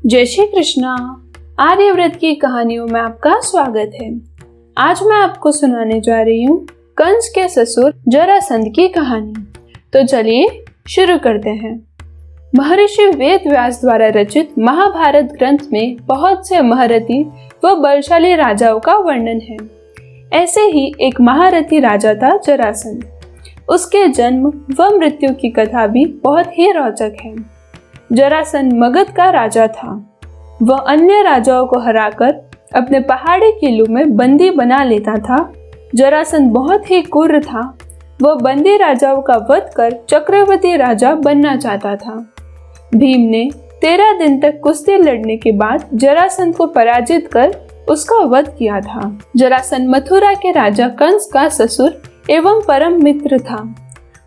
जय श्री कृष्णा। आर्यव्रत की कहानियों में आपका स्वागत है। आज मैं आपको सुनाने जा रही हूँ कंस के ससुर जरासंध की कहानी। तो चलिए शुरू करते हैं। महर्षि वेद व्यास द्वारा रचित महाभारत ग्रंथ में बहुत से महारथी व बलशाली राजाओं का वर्णन है। ऐसे ही एक महारथी राजा था जरासंध। उसके जन्म व मृत्यु की कथा भी बहुत ही रोचक है। जरासंध मगध का राजा था। वह अन्य राजाओं को हराकर अपने पहाड़ी किलों में बंदी बना लेता था। जरासंध बहुत ही क्रूर था। वह बंदी राजाओं का वध कर चक्रवर्ती राजा बनना चाहता था। भीम ने 13 दिन तक कुश्ती लड़ने के बाद जरासंध को पराजित कर उसका वध किया था। जरासंध मथुरा के राजा कंस का ससुर एवं परम मित्र था।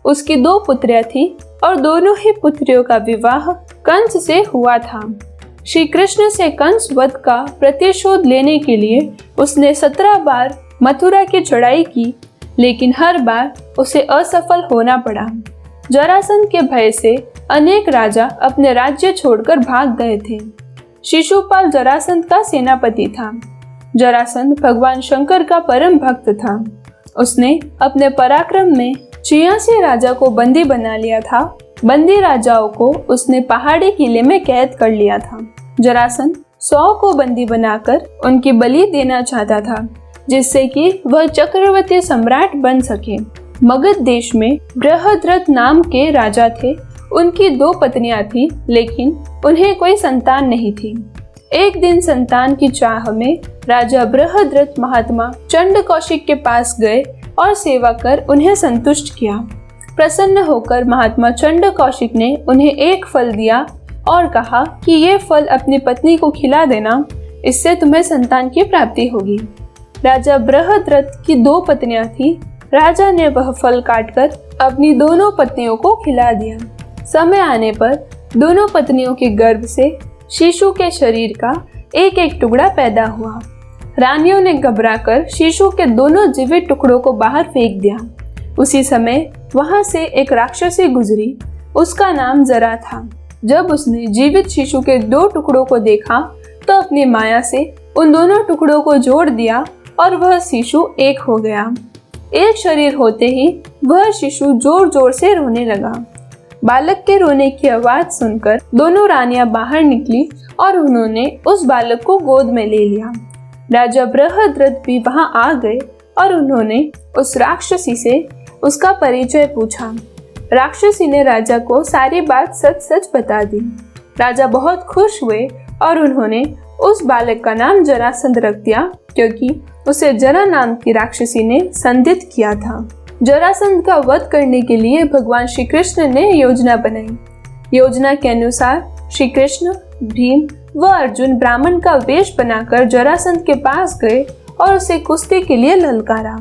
उसकी 2 पुत्रियां थी और दोनों ही पुत्रियों का विवाह कंस से हुआ था। श्री कृष्ण से कंस वध का प्रतिशोध लेने के लिए उसने 17 बार मथुरा की चढ़ाई की, लेकिन हर बार उसे असफल होना पड़ा। जरासंध के भय से अनेक राजा अपने राज्य छोड़कर भाग गए थे। शिशुपाल जरासंध का सेनापति था। जरासंध भगवान शंकर का परम भक्त था। उसने अपने पराक्रम में 86 राजा को बंदी बना लिया था। बंदी राजाओं को उसने पहाड़ी किले में कैद कर लिया था। जरासंध 100 को बंदी बनाकर उनकी बलि देना चाहता था, जिससे कि वह चक्रवर्ती सम्राट बन सके। मगध देश में बृहद्रथ नाम के राजा थे। उनकी 2 पत्नियां थी, लेकिन उन्हें कोई संतान नहीं थी। एक दिन संतान की चाह में राजा बृहद्रथ महात्मा चंड कौशिक के पास गए और सेवा कर उन्हें संतुष्ट किया। प्रसन्न होकर महात्मा चंड कौशिक ने उन्हें एक फल दिया और कहा कि ये फल अपनी पत्नी को खिला देना, इससे तुम्हें संतान की प्राप्ति होगी। राजा बृहद्रथ की 2 पत्नियां थी। राजा ने वह फल काटकर अपनी दोनों पत्नियों को खिला दिया। समय आने पर दोनों पत्नियों के गर्भ से शिशु के शरीर का एक एक टुकड़ा पैदा हुआ। रानियों ने घबराकर शिशु के दोनों जीवित टुकड़ों को बाहर फेंक दिया। उसी समय वहां से एक राक्षसी गुजरी। उसका नाम जरा था। जब उसने जीवित शिशु के 2 टुकड़ों को देखा तो अपनी माया से उन दोनों टुकड़ों को जोड़ दिया और वह शिशु एक हो गया। एक शरीर होते ही वह शिशु जोर जोर से रोने लगा। बालक के रोने की आवाज सुनकर दोनों रानियां बाहर निकली और उन्होंने उस बालक को गोद में ले लिया। राजा बृहद्रथ भी वहां आ गए और उन्होंने उस राक्षसी से उसका परिचय पूछा। राक्षसी ने राजा को सारी बात सच सच बता दी। राजा बहुत खुश हुए और उन्होंने उस बालक का नाम जरासंध रख दिया, क्योंकि उसे जरा नाम की राक्षसी ने संदिग्ध किया था। जरासंध का वध करने के लिए भगवान श्री कृष्ण ने योजना बनाई। योजना के अनुसार श्री कृष्ण, भीम व अर्जुन ब्राह्मण का वेश बनाकर जरासंध के पास गए और उसे कुश्ती के लिए ललकारा।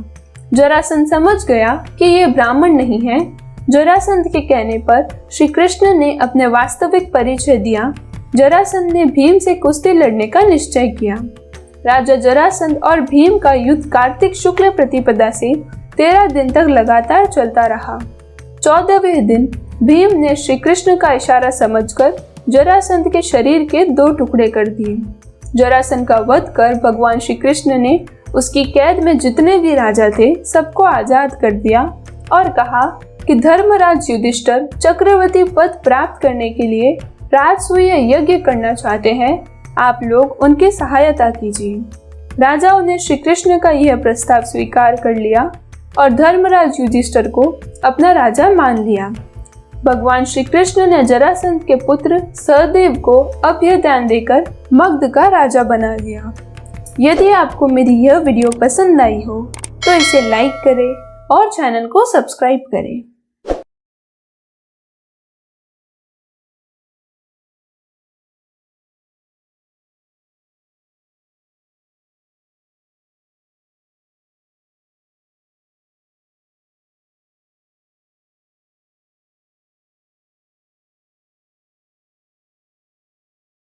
जरासंध समझ गया कि ये ब्राह्मण नहीं है। जरासंध के कहने पर श्री कृष्ण ने अपने वास्तविक परिचय दिया। जरासंध ने भीम से कुश्ती लड़ने का निश्चय किया। राजा जरासंध और भीम का युद्ध कार्तिक शुक्ल प्रतिपदा से 13 दिन तक लगातार चलता रहा। 14वें दिन भीम ने श्री कृष्ण का इशारा समझकर जरासंध के शरीर के 2 टुकड़े कर दिए। जरासंध का वध कर भगवान श्री कृष्ण ने उसकी कैद में जितने भी राजा थे सबको आजाद कर दिया और कहा कि धर्मराज युधिष्ठिर चक्रवर्ती पद प्राप्त करने के लिए राजसूय यज्ञ करना चाहते हैं। आप लोग उनकी सहायता कीजिए। राजाओं ने श्री कृष्ण का यह प्रस्ताव स्वीकार कर लिया और धर्मराज युधिष्ठिर को अपना राजा मान लिया। भगवान श्री कृष्ण ने जरासंध के पुत्र सहदेव को अभय दान देकर मगध का राजा बना दिया। यदि आपको मेरी यह वीडियो पसंद आई हो तो इसे लाइक करें और चैनल को सब्सक्राइब करें।